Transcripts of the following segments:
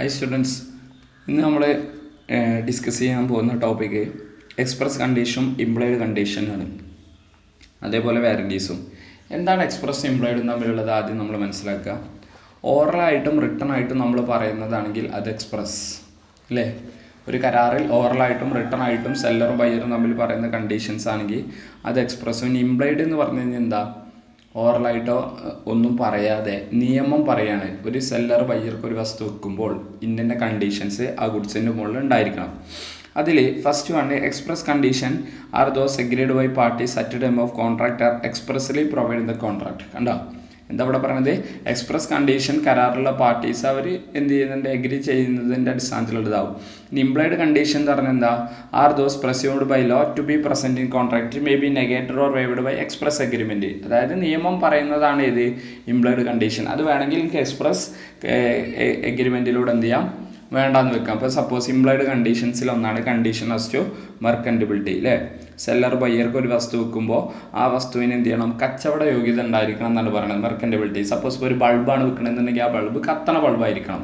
Hi students, ഇന്ന് നമ്മൾ discuss ചെയ്യാൻ പോകുന്ന ടോപ്പിക്ക് എക്സ്പ്രസ് കണ്ടീഷനും ഇംപ്ലോയിഡ് കണ്ടീഷനാണ്, അതേപോലെ വാറൻറ്റീസും. എന്താണ് എക്സ്പ്രസ് ഇംപ്ലോയിഡും തമ്മിലുള്ളത് ആദ്യം നമ്മൾ മനസ്സിലാക്കുക. ഓറലായിട്ടും റിട്ടൺ ആയിട്ടും നമ്മൾ പറയുന്നതാണെങ്കിൽ അത് എക്സ്പ്രസ് അല്ലേ. ഒരു കരാറിൽ ഓറലായിട്ടും റിട്ടൺ ആയിട്ടും സെല്ലറും ബയ്യറും തമ്മിൽ പറയുന്ന കണ്ടീഷൻസ് ആണെങ്കിൽ അത് എക്സ്പ്രസ്സും. ഇംപ്ലോയിഡ് എന്ന് പറഞ്ഞു കഴിഞ്ഞാൽ എന്താ, ഓറലായിട്ടോ ഒന്നും പറയാതെ നിയമം പറയാണ്. ഒരു സെല്ലർ ബയ്യർക്ക് ഒരു വസ്തു വെക്കുമ്പോൾ ഇന്ന കണ്ടീഷൻസ് ആ ഗുഡ്സിൻ്റെ മുകളിൽ ഉണ്ടായിരിക്കണം. അതിൽ first one, express condition are those agreed by parties at time of contract or expressly provide the contract. കണ്ടോ, എന്താ ഇവിടെ പറയുന്നത്? എക്സ്പ്രസ് കണ്ടീഷൻ കരാറുള്ള പാർട്ടീസ് അവർ എന്ത് ചെയ്യുന്നുണ്ട്, എഗ്രി ചെയ്യുന്നതിൻ്റെ അടിസ്ഥാനത്തിലുള്ളതാവും. ഇംപ്ലോയിഡ് കണ്ടീഷൻ എന്ന് പറഞ്ഞാൽ എന്താ, are those presumed by law to be present in contract may be negated or waived by express agreement. അതായത് നിയമം പറയുന്നതാണ് ഇത് ഇംപ്ലോയിഡ് കണ്ടീഷൻ. അത് വേണമെങ്കിൽ എനിക്ക് എക്സ്പ്രസ് എഗ്രിമെൻറ്റിലൂടെ എന്ത് ചെയ്യാം, വേണ്ടാന്ന് വെക്കാം. അപ്പോൾ സപ്പോസ് ഇംപ്ലോയിഡ് കണ്ടീഷൻസിൽ ഒന്നാണ് കണ്ടീഷൻ ആസ് ടു മെർക്കൻറ്റബിലിറ്റി അല്ലേ. സെല്ലർ ബയ്യർക്ക് ഒരു വസ്തു വെക്കുമ്പോൾ ആ വസ്തുവിന് എന്ത് ചെയ്യണം, കച്ചവട യോഗ്യത ഉണ്ടായിരിക്കണം എന്നാണ് പറയുന്നത്, മെർക്കൻറ്റബിലിറ്റി. സപ്പോസ് ഇപ്പോൾ ഒരു ബൾബാണ് വെക്കണമെന്നുണ്ടെങ്കിൽ ആ ബൾബ് കത്തണ ബൾബായിരിക്കണം.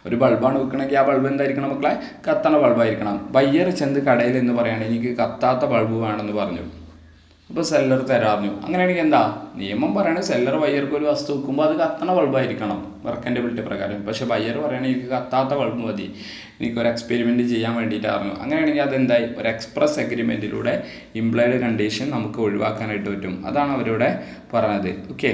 ഒരു ബൾബാണ് വെക്കണമെങ്കിൽ ആ ബൾബ് എന്തായിരിക്കണം മക്കളെ, കത്തണ ബൾബായിരിക്കണം. ബയ്യർ ചെന്ന് കടയിൽ എന്ന് പറയുകയാണ് എനിക്ക് കത്താത്ത ബൾബ് വേണമെന്ന് പറഞ്ഞു. അപ്പോൾ സെല്ലർ തരാറിഞ്ഞു. അങ്ങനെയാണെങ്കിൽ എന്താ, നിയമം പറയുന്നത് സെല്ലർ ബയ്യർക്ക് ഒരു വസ്തു വെക്കുമ്പോൾ അത് കത്തണ ബൾബായിരിക്കണം മെർക്കൻറ്റബിലിറ്റി പ്രകാരം. പക്ഷേ ബയ്യർ പറയുകയാണെങ്കിൽ എനിക്ക് കത്താത്ത ബൾബ് മതി, എനിക്കൊരു എക്സ്പെരിമെൻറ്റ് ചെയ്യാൻ വേണ്ടിയിട്ടായിരുന്നു. അങ്ങനെയാണെങ്കിൽ അതെന്തായി, ഒരു എക്സ്പ്രസ് അഗ്രിമെൻറ്റിലൂടെ ഇംപ്ലോയിഡ് കണ്ടീഷൻ നമുക്ക് ഒഴിവാക്കാനായിട്ട് പറ്റും. അതാണ് അവരിവിടെ പറഞ്ഞത്. Okay,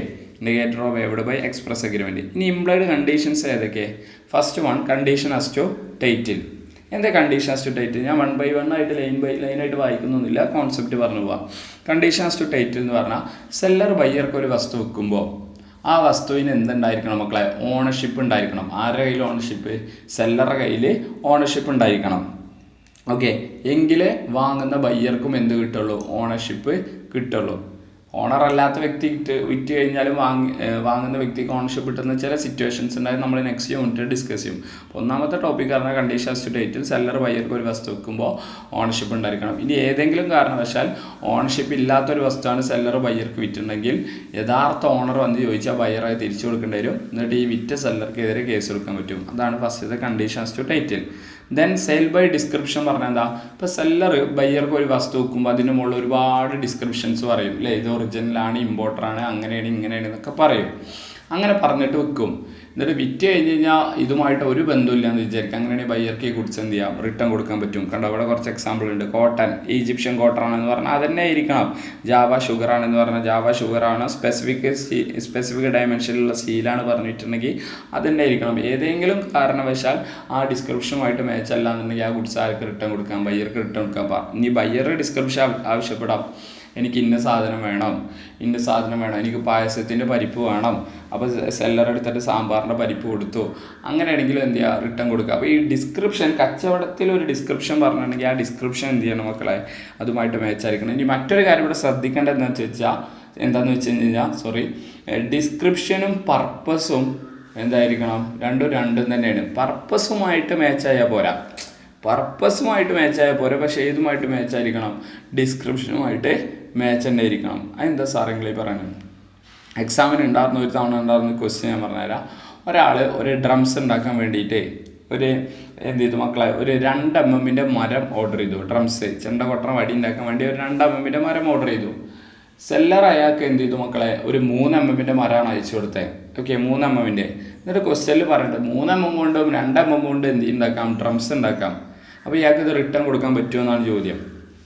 negated or waived by express agreement. ഇനി ഇംപ്ലോയിഡ് കണ്ടീഷൻസ് ഏതൊക്കെ? First one, condition as to title. എന്താ കണ്ടീഷൻ ആസ് ടു ടൈറ്റിൽ? ഞാൻ 1 by 1 ആയിട്ട് ലൈൻ ബൈ ലൈനായിട്ട് വായിക്കുന്നൊന്നുമില്ല, കോൺസെപ്റ്റ് പറഞ്ഞു പോവാം. കണ്ടീഷൻ ആസ് ടു ടൈറ്റിൽ എന്ന് പറഞ്ഞാൽ സെല്ലർ ബയ്യർക്ക് ഒരു വസ്തു വെക്കുമ്പോൾ ആ വസ്തുവിന് എന്തുണ്ടായിരിക്കണം മക്കളെ, ഓണർഷിപ്പ് ഉണ്ടായിരിക്കണം. ആരുടെ കയ്യിൽ ഓണർഷിപ്പ്? സെല്ലറുടെ കയ്യിൽ ഓണർഷിപ്പ് ഉണ്ടായിരിക്കണം. ഓക്കെ, എങ്കിലേ വാങ്ങുന്ന ബയ്യർക്കും എന്ത് കിട്ടുള്ളൂ, ഓണർഷിപ്പ് കിട്ടുള്ളൂ. ഓണർ അല്ലാത്ത വ്യക്തി വിറ്റ് കഴിഞ്ഞാലും വാങ്ങുന്ന വ്യക്തിക്ക് ഓണർഷിപ്പ് കിട്ടുന്ന ചില സിറ്റുവേഷൻസ് ഉണ്ടായി, നമ്മൾ നെക്സ്റ്റ് യൂണിറ്റ് ഡിസ്കസ് ചെയ്യും. ഒന്നാമത്തെ ടോപ്പിക് പറഞ്ഞാൽ condition as to title, seller ബയ്യർക്ക് ഒരു വസ്തു വെക്കുമ്പോൾ ഓണർഷിപ്പ് ഉണ്ടായിരിക്കണം. ഇനി ഏതെങ്കിലും കാരണവശാൽ ഓണർഷിപ്പ് ഇല്ലാത്തൊരു വസ്തുവാണ് സെല്ലർ ബയ്യർക്ക് വിറ്റുണ്ടെങ്കിൽ യഥാർത്ഥ ഓണർ വന്ന് ചോദിച്ചാൽ ബയ്യറായി തിരിച്ചു കൊടുക്കേണ്ടി വരും. എന്നിട്ട് ഈ വിറ്റ സെല്ലർക്കെതിരെ കേസ് എടുക്കാൻ പറ്റും. അതാണ് ഫസ്റ്റത്തെ condition as to title. Then sale by description പറഞ്ഞാൽ എന്താ, ഇപ്പോൾ സെല്ലർ ബയ്യർക്ക് ഒരു വസ്തു വെക്കുമ്പോൾ അതിന് മുകളിൽ ഒരുപാട് ഡിസ്ക്രിപ്ഷൻസ് പറയും അല്ലേ. ഇത് ഒറിജിനലാണ്, ഇമ്പോർട്ടറാണ്, അങ്ങനെയാണ് ഇങ്ങനെയാണ് എന്നൊക്കെ പറയും. അങ്ങനെ പറഞ്ഞിട്ട് വെക്കും. എന്നിട്ട് വിറ്റ് കഴിഞ്ഞ് കഴിഞ്ഞാൽ ഇതുമായിട്ട് ഒരു ബന്ധമില്ല എന്ന് വിചാരിക്കും. അങ്ങനെയാണെങ്കിൽ ബയ്യർക്ക് ഈ ഗുഡ്സ് എന്ത് ചെയ്യാം, റിട്ടേൺ കൊടുക്കാൻ പറ്റും. കണ്ടോ, അവിടെ കുറച്ച് എക്സാമ്പിൾ ഉണ്ട്. കോട്ടൺ, ഈജിപ്ഷ്യൻ കോട്ടൺ ആണെന്ന് പറഞ്ഞാൽ അതന്നെ ആയിരിക്കണം. ജാവ ഷുഗർ ആണെന്ന് പറഞ്ഞാൽ ജാവ ഷുഗറാണ്. സ്പെസിഫിക് ഡയമെൻഷനിലുള്ള സ്റ്റീലാണ് പറഞ്ഞിട്ടുണ്ടെങ്കിൽ അതന്നെ ആയിരിക്കണം. ഏതെങ്കിലും കാരണവശാൽ ആ ഡിസ്ക്രിപ്ഷനുമായിട്ട് മാച്ച് അല്ല എന്നുണ്ടെങ്കിൽ ആ ഗുഡ്സ് ആർക്ക് റിട്ടേൺ കൊടുക്കാം, ബയ്യർക്ക് റിട്ടേൺ കൊടുക്കാം. ഇനി ബയ്യർ ഡിസ്ക്രിപ്ഷൻ ആവശ്യപ്പെടാം, എനിക്ക് ഇന്ന സാധനം വേണം, എനിക്ക് പായസത്തിൻ്റെ പരിപ്പ് വേണം. അപ്പോൾ സെല്ലർ എടുത്തിട്ട് സാമ്പാറിൻ്റെ പരിപ്പ് കൊടുത്തു. അങ്ങനെയാണെങ്കിൽ എന്ത് ചെയ്യുക, റിട്ടേൺ കൊടുക്കുക. അപ്പോൾ ഈ ഡിസ്ക്രിപ്ഷൻ, കച്ചവടത്തിൽ ഒരു ഡിസ്ക്രിപ്ഷൻ പറഞ്ഞിട്ടുണ്ടെങ്കിൽ ആ ഡിസ്ക്രിപ്ഷൻ എന്ത് ചെയ്യണം മക്കളെ, അതുമായിട്ട് മാച്ചായിരിക്കണം. ഇനി മറ്റൊരു കാര്യം ഇവിടെ ശ്രദ്ധിക്കേണ്ടത് എന്താണെന്ന് വെച്ച് കഴിഞ്ഞാൽ ഡിസ്ക്രിപ്ഷനും പർപ്പസും എന്തായിരിക്കണം, രണ്ടും തന്നെയാണ്. പർപ്പസുമായിട്ട് മാച്ചായാൽ പോരാ, പക്ഷേ ഏതുമായിട്ട് മാച്ചായിരിക്കണം, ഡിസ്ക്രിപ്ഷനുമായിട്ട് മാച്ച് തന്നെ ആയിരിക്കണം. അതെന്താ സാറെങ്കിലും പറയുന്നത്? എക്സാമിന് ഒരു തവണ ഉണ്ടായിരുന്ന ക്വസ്റ്റ്യൻ ഞാൻ പറഞ്ഞുതരാം. ഒരാൾ ഒരു ഡ്രംസ് ഉണ്ടാക്കാൻ വേണ്ടിയിട്ട് എന്ത് ചെയ്തു മക്കളെ, ഒരു 2 mm മരം ഓർഡർ ചെയ്തു. ഡ്രംസ്, ചെണ്ട കൊട്ടണം വടി ഉണ്ടാക്കാൻ വേണ്ടി ഒരു 2 mm മരം ഓർഡർ ചെയ്തു. സെല്ലർ അയാൾക്ക് എന്ത് ചെയ്തു മക്കളെ, ഒരു 3 mm മരമാണ് അയച്ചു കൊടുത്തത്. Okay, 3 mm. എന്നിട്ട് ക്വസ്റ്റ്യനിൽ പറഞ്ഞിട്ട് 3 mm കൊണ്ടും 2 mm കൊണ്ട് എന്ത് ഉണ്ടാക്കാം, ഡ്രംസ് ഉണ്ടാക്കാം. അപ്പോൾ ഇയാൾക്ക് ഇത് റിട്ടേൺ കൊടുക്കാൻ പറ്റുമോ എന്നാണ് ചോദ്യം.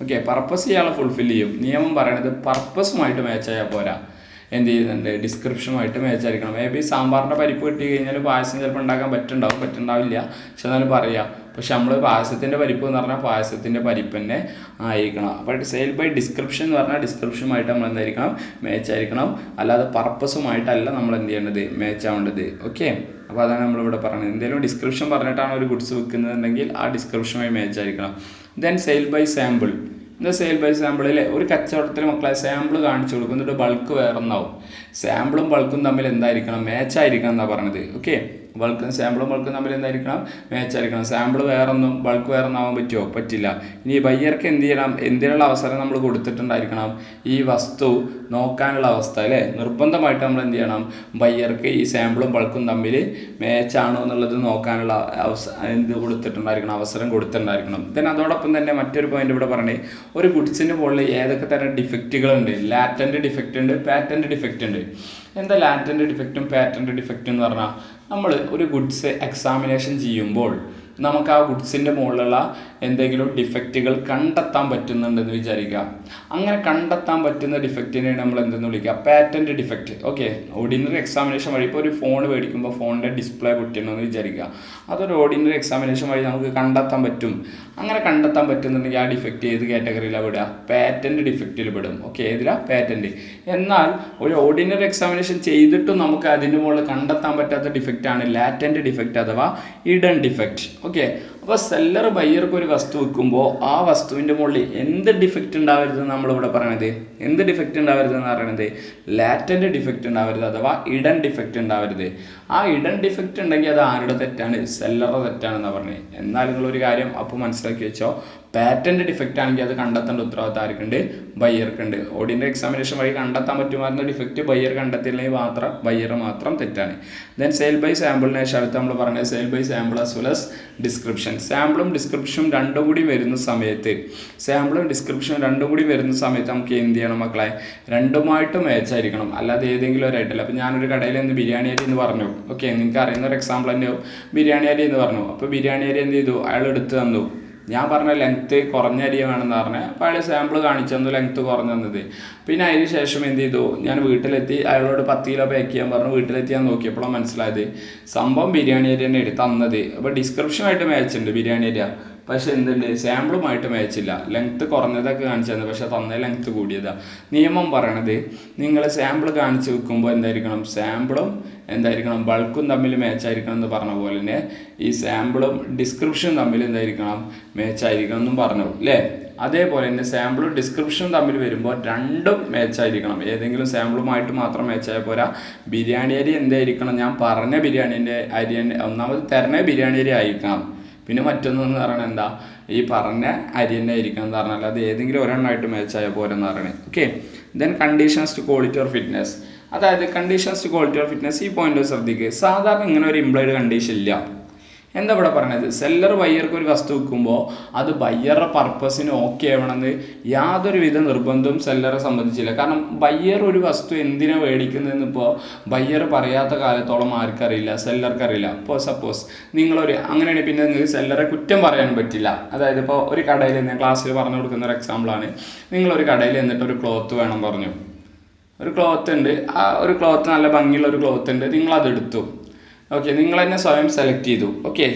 ഓക്കെ, പർപ്പസ് ഇയാളെ ഫുൾഫിൽ ചെയ്യും. നിയമം പറയണത് പർപ്പസുമായിട്ട് മാച്ചായാൽ പോരാ, എന്ത് ചെയ്യുന്നുണ്ട്, ഡിസ്ക്രിപ്ഷനുമായിട്ട് മാച്ചായിരിക്കണം. മേ ബി സാമ്പാറിൻ്റെ പരിപ്പ് കിട്ടി കഴിഞ്ഞാൽ പായസം ചിലപ്പോൾ ഉണ്ടാക്കാൻ പറ്റുണ്ടാവില്ല, പക്ഷെ എന്നാലും പറയാം. പക്ഷെ നമ്മൾ പായസത്തിൻ്റെ പരിപ്പ് എന്ന് പറഞ്ഞാൽ പായസത്തിൻ്റെ പരിപ്പ് തന്നെ ആയിരിക്കണം. അപ്പോൾ സെയിൽ ബൈ ഡിസ്ക്രിപ്ഷൻ എന്ന് പറഞ്ഞാൽ ഡിസ്ക്രിപ്ഷനുമായിട്ട് നമ്മൾ എന്തായിരിക്കണം, മാച്ചായിരിക്കണം. അല്ലാതെ പർപ്പസുമായിട്ടല്ല നമ്മൾ എന്ത് ചെയ്യേണ്ടത്, മാച്ചാവേണ്ടത്. ഓക്കെ, അപ്പോൾ അതാണ് നമ്മളിവിടെ പറയുന്നത്. എന്തെങ്കിലും ഡിസ്ക്രിപ്ഷൻ പറഞ്ഞിട്ടാണ് ഒരു ഗുഡ്സ് വിൽക്കുന്നതെങ്കിൽ ആ ഡിസ്ക്രിപ്ഷനുമായി മാച്ചായിരിക്കണം. Then sale by sample. എന്താ സെയിൽ ബൈ സാമ്പിളിൽ, ഒരു കച്ചവടത്തിൽ മക്കളെ സാമ്പിൾ കാണിച്ചു കൊടുക്കും, എന്നിട്ട് ബൾക്ക് വേറെ ഒന്നാവും. സാമ്പിളും ബൾക്കും തമ്മിൽ എന്തായിരിക്കണം, മാച്ചായിരിക്കണം എന്നാണ് പറഞ്ഞത്. ഓക്കെ, ബൾക്കും തമ്മിൽ എന്തായിരിക്കണം, മാച്ചായിരിക്കണം. സാമ്പിൾ വേറൊന്നും ബൾക്ക് വേറൊന്നും ആവാൻ പറ്റുമോ? പറ്റില്ല. ഇനി ബയ്യർക്ക് എന്ത് ചെയ്യണം, എന്തിനുള്ള അവസരം നമ്മൾ കൊടുത്തിട്ടുണ്ടായിരിക്കണം, ഈ വസ്തു നോക്കാനുള്ള അവസ്ഥ അല്ലേ. നിർബന്ധമായിട്ട് നമ്മൾ എന്ത് ചെയ്യണം, ബയ്യർക്ക് ഈ സാമ്പിളും ബൾക്കും തമ്മിൽ മാച്ചാണോ എന്നുള്ളത് നോക്കാനുള്ള കൊടുത്തിട്ടുണ്ടായിരിക്കണം, അവസരം കൊടുത്തിട്ടുണ്ടായിരിക്കണം. ദെൻ അതോടൊപ്പം തന്നെ മറ്റൊരു പോയിന്റ് ഇവിടെ പറഞ്ഞേ, ഒരു ഗുഡ്സിന് മുകളിൽ ഏതൊക്കെ തരം ഡിഫക്റ്റുകളുണ്ട്? ലാറ്റന്റ് ഡിഫക്റ്റ് ഉണ്ട്, പാറ്റന്റ് ഡിഫക്റ്റ് ഉണ്ട്. എന്താ ലാറ്റന്റ് ഡിഫക്റ്റും പാറ്റന്റ് ഡിഫക്റ്റും എന്ന് പറഞ്ഞാൽ, നമ്മൾ ഒരു ഗുഡ്സ് എക്സാമിനേഷൻ ചെയ്യുമ്പോൾ നമുക്ക് ആ ഗുഡ്സിൻ്റെ മുകളിലുള്ള എന്തെങ്കിലും ഡിഫക്റ്റുകൾ കണ്ടെത്താൻ പറ്റുന്നുണ്ടെന്ന് വിചാരിക്കുക. അങ്ങനെ കണ്ടെത്താൻ പറ്റുന്ന ഡിഫക്റ്റിനെയാണ് നമ്മൾ എന്തെന്ന് വിളിക്കുക, patent defect. Okay, ordinary examination വഴി ഇപ്പോൾ ഒരു ഫോൺ മേടിക്കുമ്പോൾ ഫോണിൻ്റെ ഡിസ്പ്ലേ പൊട്ടിയെന്ന് വിചാരിക്കുക. അതൊരു ഓർഡിനറി എക്സാമിനേഷൻ വഴി നമുക്ക് കണ്ടെത്താൻ പറ്റും. അങ്ങനെ കണ്ടെത്താൻ പറ്റുന്നുണ്ടെങ്കിൽ ആ ഡിഫക്റ്റ് ഏത് കാറ്റഗറിയിലാണ് വിടുക? പാറ്റന്റ് ഡിഫക്റ്റിൽ വിടും. ഓക്കെ, ഏതിലാണ്? പാറ്റന്റ്. എന്നാൽ ഒരു ഓർഡിനറി എക്സാമിനേഷൻ ചെയ്തിട്ടും നമുക്ക് അതിന് മുകളിൽ കണ്ടെത്താൻ പറ്റാത്ത ഡിഫക്റ്റാണ് ലാറ്റന്റ് ഡിഫക്റ്റ് അഥവാ ഇഡൻ ഡിഫക്റ്റ്. ഓക്കെ, അപ്പോൾ സെല്ലർ ബയ്യർക്ക് ഒരു വസ്തു വിൽക്കുമ്പോൾ ആ വസ്തുവിൻ്റെ മുകളിൽ എന്ത് ഡിഫക്റ്റ് ഉണ്ടാവരുതെന്ന് നമ്മളിവിടെ പറയണത്, എന്ത് ഡിഫക്റ്റ് ഉണ്ടാവരുതെന്ന് പറയണത്, ലാറ്റന്റ് ഡിഫക്റ്റ് ഉണ്ടാവരുത് അഥവാ ഇഡൻ ഡിഫക്റ്റ് ഉണ്ടാവരുത്. ആ ഇഡൻ ഡിഫക്റ്റ് ഉണ്ടെങ്കിൽ അത് ആരുടെ തെറ്റാണ്? സെല്ലറുടെ തെറ്റാണെന്നാണ് പറഞ്ഞത്. എന്നാൽ നിങ്ങളൊരു കാര്യം അപ്പോൾ മനസ്സിലാക്കി വെച്ചോ, പാറ്റന്റ് ഡിഫക്റ്റ് ആണെങ്കിൽ അത് കണ്ടെത്തേണ്ട ഉത്തരവാദിത്തം ആർക്കുണ്ട്? ബയ്യർക്കുണ്ട്. ഓർഡിനറി എക്സാമിനേഷൻ വഴി കണ്ടെത്താൻ പറ്റുമായിരുന്ന ഡിഫക്റ്റ് ബയ്യർ കണ്ടെത്തിയില്ലെങ്കിൽ മാത്രം ബയ്യർ മാത്രം തെറ്റാണ്. ദെൻ സെയിൽ ബൈ സാമ്പിളിനെ അടുത്ത് നമ്മൾ പറഞ്ഞത് sale by sample as well as description. സാമ്പിളും ഡിസ്ക്രിപ്ഷനും രണ്ടും കൂടി വരുന്ന സമയത്ത് നമുക്ക് എന്ത് ചെയ്യണം മക്കളെ? രണ്ടുമായിട്ട് മാച്ചായിരിക്കണം, അല്ലാതെ ഏതെങ്കിലും ഒരായിട്ടല്ല. അപ്പോൾ ഞാനൊരു കടയിൽ നിന്ന് ബിരിയാണി അരി എന്ന് പറഞ്ഞു. ഓക്കെ, നിങ്ങൾക്ക് അറിയുന്ന ഒരു എക്സാമ്പിൾ തന്നെയോ, ബിരിയാണി അരി എന്ന് പറഞ്ഞു. അപ്പോൾ ബിരിയാണി അരി എന്ത് ചെയ്തു? അയാൾ എടുത്ത് തന്നു. ഞാൻ പറഞ്ഞ ലെങ്ത്ത് കുറഞ്ഞ അരി വേണമെന്ന് പറഞ്ഞാൽ അപ്പോൾ അയാൾ സാമ്പിൾ കാണിച്ചു തന്നു, ലെങ്ത്ത് കുറഞ്ഞു തന്നത്. പിന്നെ അതിന് ശേഷം എന്ത് ചെയ്തു? ഞാൻ വീട്ടിലെത്തി, അയാളോട് 10 കിലോ പാക്ക് ചെയ്യാൻ പറഞ്ഞു. വീട്ടിലെത്തി ഞാൻ നോക്കിയപ്പോഴാണ് മനസ്സിലായത് സംഭവം ബിരിയാണി അരി തന്നെ എടുത്ത് തന്നത്. അപ്പോൾ ഡിസ്ക്രിപ്ഷനായിട്ട് മാച്ച് ഉണ്ട് ബിരിയാണി അരിയ, പക്ഷെ എന്തുണ്ട്? സാമ്പിളുമായിട്ട് മാച്ചില്ല. ലെങ്ത്ത് കുറഞ്ഞതൊക്കെ കാണിച്ചു തന്നെ, പക്ഷെ തന്ന ലെങ്ത്ത് കൂടിയതാണ്. നിയമം പറയണത് നിങ്ങൾ സാമ്പിൾ കാണിച്ച് വെക്കുമ്പോൾ എന്തായിരിക്കണം? സാമ്പിളും എന്തായിരിക്കണം? ബൾക്കും തമ്മിൽ മാച്ചായിരിക്കണം എന്ന് പറഞ്ഞ പോലെ തന്നെ ഈ സാമ്പിളും ഡിസ്ക്രിപ്ഷനും തമ്മിൽ എന്തായിരിക്കണം? മാച്ചായിരിക്കണം എന്നും പറഞ്ഞു അല്ലേ. അതേപോലെ തന്നെ സാമ്പിളും ഡിസ്ക്രിപ്ഷനും തമ്മിൽ വരുമ്പോൾ രണ്ടും മാച്ചായിരിക്കണം. ഏതെങ്കിലും സാമ്പിളുമായിട്ട് മാത്രം മാച്ചായ പോരാ. ബിരിയാണി അരി എന്തായിരിക്കണം? ഞാൻ പറഞ്ഞ ബിരിയാണീൻ്റെ അരി ഒന്നാമത് തരണ ബിരിയാണി അരി ആയിരിക്കണം. പിന്നെ മറ്റൊന്നെന്ന് പറയുന്നത് എന്താ? ഈ പറഞ്ഞ അരി തന്നെ ആയിരിക്കണം എന്ന് പറഞ്ഞാൽ അത് ഏതെങ്കിലും ഒരെണ്ണമായിട്ട് മാച്ചായ പോരെന്ന് പറയണേ. Okay, then conditions to quality or fitness. അതായത് conditions to quality or fitness, ഈ പോയിന്റ് ശ്രദ്ധിക്കുക. സാധാരണ ഇങ്ങനെ ഒരു ഇംപ്ലോയിഡ് കണ്ടീഷൻ ഇല്ല. എന്താ ഇവിടെ പറയണത്? സെല്ലർ ബയ്യർക്ക് ഒരു വസ്തു വിൽക്കുമ്പോൾ അത് ബയ്യറുടെ പർപ്പസിന് ഓക്കെ ആവണമെന്ന് യാതൊരുവിധ നിർബന്ധവും സെല്ലറെ സംബന്ധിച്ചില്ല. കാരണം ബയ്യർ ഒരു വസ്തു എന്തിനാണ് മേടിക്കുന്നതെന്ന് ഇപ്പോൾ ബയ്യർ പറയാത്ത കാലത്തോളം ആർക്കറിയില്ല, സെല്ലർക്കറിയില്ല. ഇപ്പോൾ സപ്പോസ് അങ്ങനെയാണെങ്കിൽ പിന്നെ നിങ്ങൾക്ക് സെല്ലറെ കുറ്റം പറയാനും പറ്റില്ല. അതായത് ഇപ്പോൾ ഒരു കടയിൽ ഞാൻ ക്ലാസ്സിൽ പറഞ്ഞു കൊടുക്കുന്ന ഒരു എക്സാമ്പിളാണ്. നിങ്ങളൊരു കടയിൽ എന്നിട്ട് ഒരു ക്ലോത്ത് വേണം പറഞ്ഞു. ഒരു ക്ലോത്ത് ഉണ്ട്, ആ ഒരു ക്ലോത്ത് നല്ല ഭംഗിയുള്ള ഒരു ക്ലോത്ത് ഉണ്ട്, നിങ്ങളതെടുത്തു. ഓക്കെ, നിങ്ങൾ തന്നെ സ്വയം സെലക്ട് ചെയ്തു. ഓക്കെ,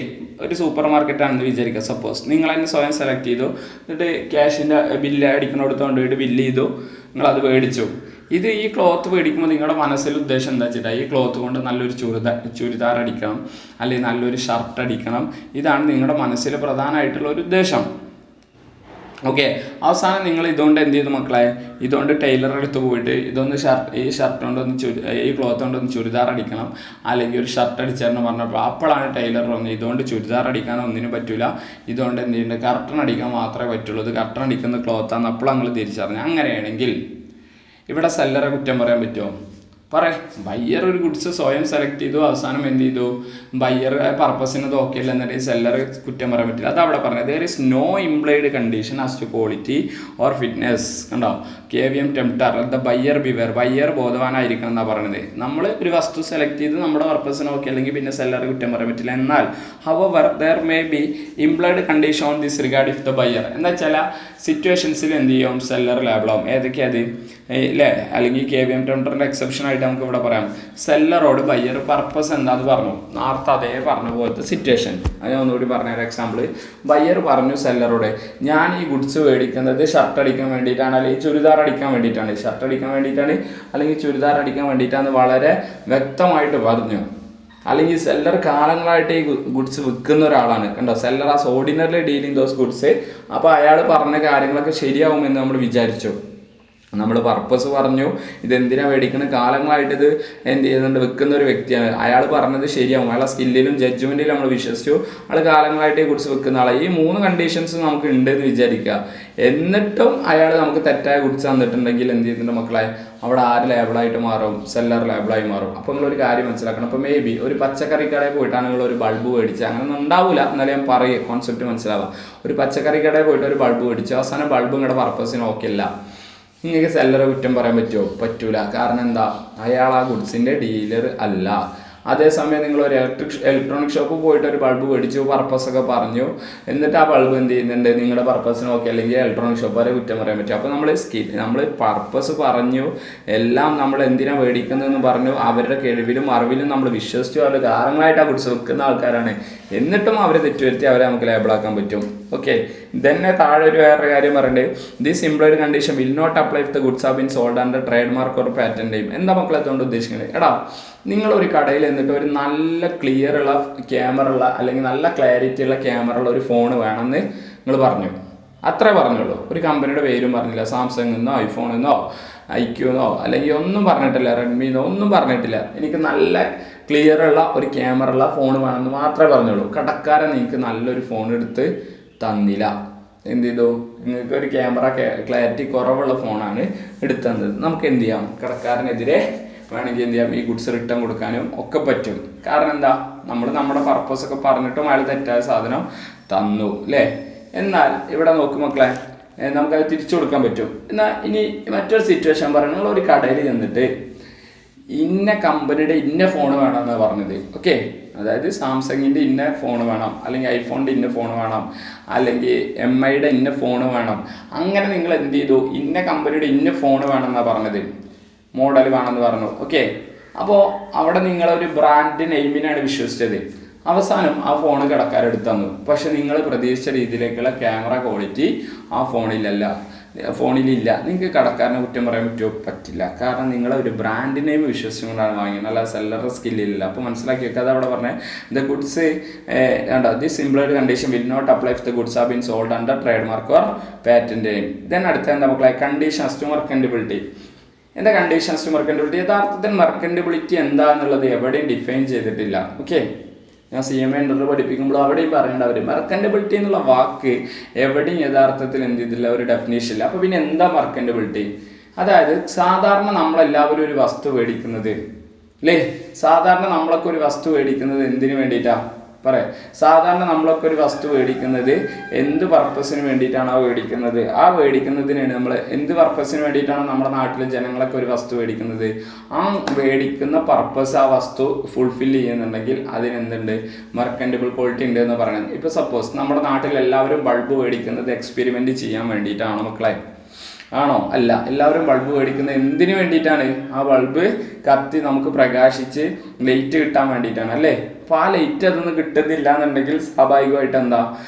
ഒരു സൂപ്പർ മാർക്കറ്റാണെന്ന് വിചാരിക്കുക. സപ്പോസ് നിങ്ങൾ തന്നെ സ്വയം സെലക്ട് ചെയ്തു, എന്നിട്ട് ക്യാഷിൻ്റെ ബില്ല് അടിക്കുന്നിടത്ത് കൊണ്ടുപോയിട്ട് ബില്ല് ചെയ്തു, നിങ്ങളത് മേടിച്ചു. ഈ ക്ലോത്ത് മേടിക്കുമ്പോൾ നിങ്ങളുടെ മനസ്സിൽ ഉദ്ദേശം എന്താ വെച്ചിട്ടാണ്? ഈ ക്ലോത്ത് കൊണ്ട് നല്ലൊരു ചുരിദാർ അടിക്കണം, അല്ലെങ്കിൽ നല്ലൊരു ഷർട്ട് അടിക്കണം. ഇതാണ് നിങ്ങളുടെ മനസ്സിൽ പ്രധാനമായിട്ടുള്ള ഒരു ഉദ്ദേശം. ഓക്കെ, അവസാനം നിങ്ങൾ ഇതുകൊണ്ട് എന്ത് ചെയ്തു മക്കളെ? ഇതുകൊണ്ട് ടൈലറുടെ അടുത്ത് പോയിട്ട് ഈ ഷർട്ട് കൊണ്ടൊന്ന് ഈ ക്ലോത്ത് കൊണ്ടൊന്ന് ചുരിദാർ അടിക്കണം, അല്ലെങ്കിൽ ഒരു ഷർട്ട് അടിച്ചതെന്ന് പറഞ്ഞപ്പോൾ അപ്പോഴാണ് ടൈലർ പറഞ്ഞത് ഇതുകൊണ്ട് ചുരിദാർ അടിക്കാൻ ഒന്നിനും പറ്റില്ല, ഇതുകൊണ്ട് എന്ത് ചെയ്യുന്നുണ്ട്? കർട്ടൺ അടിക്കാൻ മാത്രമേ പറ്റുള്ളൂ, ഇത് കർട്ടൺ അടിക്കുന്ന ക്ലോത്താണ്. അപ്പോൾ നിങ്ങൾ തിരിച്ചറിഞ്ഞു. അങ്ങനെയാണെങ്കിൽ ഇവിടെ സെല്ലറെ കുറ്റം പറയാൻ പറ്റുമോ? ബയ്യർ ഒരു ഗുഡ്സ് സ്വയം സെലക്ട് ചെയ്തു, അവസാനം എന്ത് ചെയ്തു? ബയ്യർ പർപ്പസിന് നോക്കിയില്ല എന്നുണ്ടെങ്കിൽ സെല്ലർ കുറ്റം പറയാൻ പറ്റില്ല. അതവിടെ പറഞ്ഞത് there is no implied condition as to quality or fitness. കണ്ടോ? KVM emptor the buyer beware. ബയ്യർ ബോധവാനായിരിക്കണം എന്നാണ് പറയുന്നത്. നമ്മൾ ഒരു വസ്തു സെലക്ട് ചെയ്ത് നമ്മുടെ പർപ്പസിന് നോക്കി അല്ലെങ്കിൽ പിന്നെ സെല്ലർ കുറ്റം പറയാൻ പറ്റില്ല. എന്നാൽ hour there may be implied condition on this regard if the buyer. എന്നാൽ ചില സിറ്റുവേഷൻസിൽ എന്ത് ചെയ്യും? സെല്ലർ ലാബിളാവും. ഏതൊക്കെയത് ഇല്ലേ? അല്ലെങ്കിൽ KVM ടെംപ്റ്ററിൻ്റെ എക്സെപ്ഷൻ ആയിട്ട് നമുക്ക് ഇവിടെ പറയാം. സെല്ലറോട് ബയ്യർ പർപ്പസ് എന്താന്ന് പറഞ്ഞു, നേരത്തെ അതേ പറഞ്ഞ പോലത്തെ സിറ്റുവേഷൻ. അത് ഞാൻ ഒന്നുകൂടി പറഞ്ഞൊരു എക്സാമ്പിൾ. ബയ്യർ പറഞ്ഞു സെല്ലറോട്, ഞാൻ ഈ ഗുഡ്സ് മേടിക്കുന്നത് ഷർട്ട് അടിക്കാൻ വേണ്ടിയിട്ടാണ്, അല്ലെങ്കിൽ ചുരിദാർ അടിക്കാൻ വേണ്ടിയിട്ടാണ്, ഷർട്ട് അടിക്കാൻ വേണ്ടിയിട്ടാണ് അല്ലെങ്കിൽ ചുരിദാർ അടിക്കാൻ വേണ്ടിയിട്ടാണ് വളരെ വ്യക്തമായിട്ട് പറഞ്ഞു. അല്ലെങ്കിൽ സെല്ലർ കാലങ്ങളായിട്ട് ഈ ഗുഡ്സ് വിൽക്കുന്ന ഒരാളാണ്. കണ്ടോ? Seller as ordinarily dealing those goods. അപ്പോൾ അയാൾ പറഞ്ഞ കാര്യങ്ങളൊക്കെ ശരിയാവുമെന്ന് നമ്മൾ വിചാരിച്ചു. നമ്മൾ പർപ്പസ് പറഞ്ഞു, ഇതെന്തിനാണ് മേടിക്കുന്നത്, കാലങ്ങളായിട്ട് ഇത് എന്ത് ചെയ്യുന്നുണ്ട് വെക്കുന്ന ഒരു വ്യക്തിയാണ്. അയാൾ പറഞ്ഞത് ശരിയാവും, അയാളെ സ്കില്ലിലും ജഡ്ജ്മെൻറ്റിലും നമ്മൾ വിശ്വസിച്ചു, അയാൾ കാലങ്ങളായിട്ട് കുറിച്ച് വെക്കുന്ന ആളെ. ഈ 3 കണ്ടീഷൻസ് നമുക്ക് ഉണ്ടെന്ന് വിചാരിക്കുക. എന്നിട്ടും അയാൾ നമുക്ക് തെറ്റായ കുറിച്ച് തന്നിട്ടുണ്ടെങ്കിൽ എന്ത് ചെയ്യുന്നുണ്ട് മക്കളെ, അവിടെ ആര് ലേബിളായിട്ട് മാറും, സെല്ലർ ലേബിളായി മാറും. അപ്പോൾ നിങ്ങളൊരു കാര്യം മനസ്സിലാക്കണം. അപ്പോൾ മേ ബി ഒരു പച്ചക്കറി കടയിൽ പോയിട്ടാണ് നിങ്ങൾ ഒരു ബൾബ് മേടിച്ചത്, അങ്ങനെ ഉണ്ടാവില്ല, എന്നാലും ഞാൻ പറയുക കോൺസെപ്റ്റ് മനസ്സിലാവാം. ഒരു പച്ചക്കറി കടയിൽ പോയിട്ട് ഒരു ബൾബ് മേടിച്ചു, അവസാനം ബൾബ് നിങ്ങളുടെ പർപ്പസിന് ഓക്കെ അല്ല, നിങ്ങൾക്ക് സെല്ലറെ കുറ്റം പറയാൻ പറ്റുമോ? പറ്റൂല. കാരണം എന്താ, അയാൾ ആ ഗുഡ്സിൻ്റെ ഡീലർ അല്ല. അതേസമയം നിങ്ങൾ ഒരു ഇലക്ട്രോണിക് ഷോപ്പ് പോയിട്ട് ഒരു ബൾബ് മേടിച്ചു, പർപ്പസൊക്കെ പറഞ്ഞു, എന്നിട്ട് ആ ബൾബ് എന്ത് ചെയ്യുന്നുണ്ട് നിങ്ങളുടെ പർപ്പസിന് ഓക്കെ അല്ലെങ്കിൽ ഇലക്ട്രോണിക് ഷോപ്പുകാരെ കുറ്റം പറയാൻ പറ്റും. അപ്പോൾ നമ്മൾ പർപ്പസ് പറഞ്ഞു, എല്ലാം നമ്മൾ എന്തിനാണ് മേടിക്കുന്നതെന്ന് പറഞ്ഞു, അവരുടെ കഴിവിലും അറിവിലും നമ്മൾ വിശ്വസിച്ചു, അവരുടെ കാലങ്ങളായിട്ട് ആ ഗുഡ്സ് വെക്കുന്ന ആൾക്കാരാണ്. എന്നിട്ടും അവരെ തെറ്റുവരുത്തി അവരെ നമുക്ക് ലേബിളാക്കാൻ പറ്റും. ഓക്കെ, ഇതന്നെ താഴെ ഒരു വേറെ കാര്യം പറയണ്ടേ, this implied condition will not apply if the goods have been sold under trade mark or patent name. എന്താ മക്കളെ അതുകൊണ്ട് ഉദ്ദേശിക്കുന്നത്? എടാ, നിങ്ങളൊരു കടയിൽ എന്നിട്ട് ഒരു നല്ല ക്ലിയർ ഉള്ള ക്യാമറ ഉള്ള അല്ലെങ്കിൽ നല്ല ക്ലാരിറ്റി ഉള്ള ക്യാമറ ഉള്ള ഒരു ഫോൺ വേണമെന്ന് നിങ്ങൾ പറഞ്ഞു, അത്രേ പറഞ്ഞുള്ളൂ. ഒരു കമ്പനിയുടെ പേരും പറഞ്ഞില്ല, സാംസങ് എന്നോ ഐഫോൺ എന്നോ ഐക്യൂന്നോ അല്ലെങ്കിൽ ഒന്നും പറഞ്ഞിട്ടില്ല, റെഡ്മിന്നോ ഒന്നും പറഞ്ഞിട്ടില്ല. എനിക്ക് നല്ല ക്ലിയർ ഉള്ള ഒരു ക്യാമറ ഉള്ള ഫോൺ വേണമെന്ന് മാത്രമേ പറഞ്ഞുള്ളൂ. കടക്കാരൻ നിങ്ങൾക്ക് നല്ലൊരു ഫോൺ എടുത്ത് തന്നില്ല. എന്ത് ചെയ്തു, നിങ്ങൾക്ക് ഒരു ക്യാമറ ക്ലാരിറ്റി കുറവുള്ള ഫോണാണ് എടുത്തത്. നമുക്ക് എന്ത് ചെയ്യാം, കടക്കാരനെതിരെ വേണമെങ്കിൽ എന്ത് ചെയ്യാം, ഈ ഗുഡ്സ് റിട്ടേൺ കൊടുക്കാനും ഒക്കെ പറ്റും. കാരണം എന്താ, നമ്മൾ നമ്മുടെ പർപ്പസൊക്കെ പറഞ്ഞിട്ടും അയാൾ തെറ്റായ സാധനം തന്നു അല്ലേ. എന്നാൽ ഇവിടെ നോക്കും മക്കളെ, നമുക്കത് തിരിച്ചു കൊടുക്കാൻ പറ്റും. എന്നാൽ ഇനി മറ്റൊരു സിറ്റുവേഷൻ പറയുന്നത്, നിങ്ങളൊരു കടയിൽ ചെന്നിട്ട് ഇന്ന കമ്പനിയുടെ ഇന്ന ഫോൺ വേണമെന്നാണ് പറഞ്ഞത്. ഓക്കെ, അതായത് സാംസങ്ങിൻ്റെ ഇന്ന ഫോൺ വേണം, അല്ലെങ്കിൽ ഐഫോണിൻ്റെ ഇന്ന ഫോൺ വേണം, അല്ലെങ്കിൽ MIയുടെ ഇന്ന ഫോൺ വേണം. അങ്ങനെ നിങ്ങൾ എന്ത് ചെയ്തു, ഇന്ന കമ്പനിയുടെ ഇന്ന ഫോൺ വേണമെന്നാണ് പറഞ്ഞത്, മോഡൽ വേണമെന്ന് പറഞ്ഞു. ഓക്കെ, അപ്പോൾ അവിടെ നിങ്ങളൊരു ബ്രാൻഡ് നെയിമിനാണ് വിശ്വസിച്ചത്. അവസാനം ആ ഫോൺ കടക്കാരെടുത്ത് തന്നു, പക്ഷെ നിങ്ങൾ പ്രതീക്ഷിച്ച രീതിയിലേക്കുള്ള ക്യാമറ ക്വാളിറ്റി ആ ഫോണിലില്ല. നിങ്ങൾക്ക് കടക്കാരനെ കുറ്റം പറയാൻ പറ്റുമോ? പറ്റില്ല. കാരണം നിങ്ങളൊരു ബ്രാൻഡ് നെയിം വിശ്വസിച്ചുകൊണ്ടാണ് വാങ്ങിയത്, അല്ല സെല്ലറുടെ സ്കില്ലില്ല. അപ്പോൾ മനസ്സിലാക്കി വെക്കുക. അത് അവിടെ പറഞ്ഞത് the goods this implied condition will not apply if the goods have been sold under trade mark or patent name. Then അടുത്ത എന്താ മക്കളെ, കണ്ടീഷൻസ് ടു മെർക്കൻറ്റബിലിറ്റി. എന്താ കണ്ടീഷൻസ് ടു മെർക്കൻറ്റബിലിറ്റി? യഥാർത്ഥത്തിൽ മെർക്കൻറ്റബിലിറ്റി എന്താണെന്നുള്ളത് എവിടെയും ഡിഫൈൻ ചെയ്തിട്ടില്ല. ഓക്കെ, ഞാൻ CMA ഇൻ്റർവ്യൂ പഠിപ്പിക്കുമ്പോൾ അവിടെയും പറയേണ്ടവർ മെർക്കൻറ്റബിലിറ്റി എന്നുള്ള വാക്ക് എവിടെയും യഥാർത്ഥത്തിൽ എന്ത് ചെയ്തില്ല, ഒരു ഡെഫിനേഷൻ ഇല്ല. അപ്പോൾ പിന്നെ എന്താ മെർക്കൻറ്റബിലിറ്റി? അതായത് സാധാരണ നമ്മളെല്ലാവരും ഒരു വസ്തു മേടിക്കുന്നത് അല്ലേ, സാധാരണ നമ്മളൊക്കെ ഒരു വസ്തു മേടിക്കുന്നത് എന്തിനു വേണ്ടിയിട്ടാണ് പറയാം? സാധാരണ നമ്മളൊക്കെ ഒരു വസ്തു മേടിക്കുന്നത് എന്ത് പർപ്പസിന് വേണ്ടിയിട്ടാണ് ആ മേടിക്കുന്നത്? ആ മേടിക്കുന്നതിനാണ് നമ്മൾ എന്ത് പർപ്പസിന് വേണ്ടിയിട്ടാണ് നമ്മുടെ നാട്ടിലെ ജനങ്ങളൊക്കെ ഒരു വസ്തു മേടിക്കുന്നത്? ആ മേടിക്കുന്ന പർപ്പസ് ആ വസ്തു ഫുൾഫിൽ ചെയ്യുന്നുണ്ടെങ്കിൽ അതിനെന്തുണ്ട്, മെർക്കൻറ്റബിൾ ക്വാളിറ്റി ഉണ്ട് എന്ന് പറയുന്നത്. ഇപ്പോൾ സപ്പോസ് നമ്മുടെ നാട്ടിൽ എല്ലാവരും ബൾബ് മേടിക്കുന്നത് എക്സ്പെരിമെൻറ്റ് ചെയ്യാൻ വേണ്ടിയിട്ടാണ് മക്കളെ, ആണോ? അല്ല. എല്ലാവരും ബൾബ് മേടിക്കുന്നത് എന്തിനു വേണ്ടിയിട്ടാണ്? ആ ബൾബ് കത്തി നമുക്ക് പ്രകാശിച്ച് ലൈറ്റ് കിട്ടാൻ വേണ്ടിയിട്ടാണ് അല്ലേ. അപ്പോൾ ആ ലൈറ്റ് അതൊന്നും കിട്ടുന്നില്ല എന്നുണ്ടെങ്കിൽ സ്വാഭാവികമായിട്ട് എന്താ,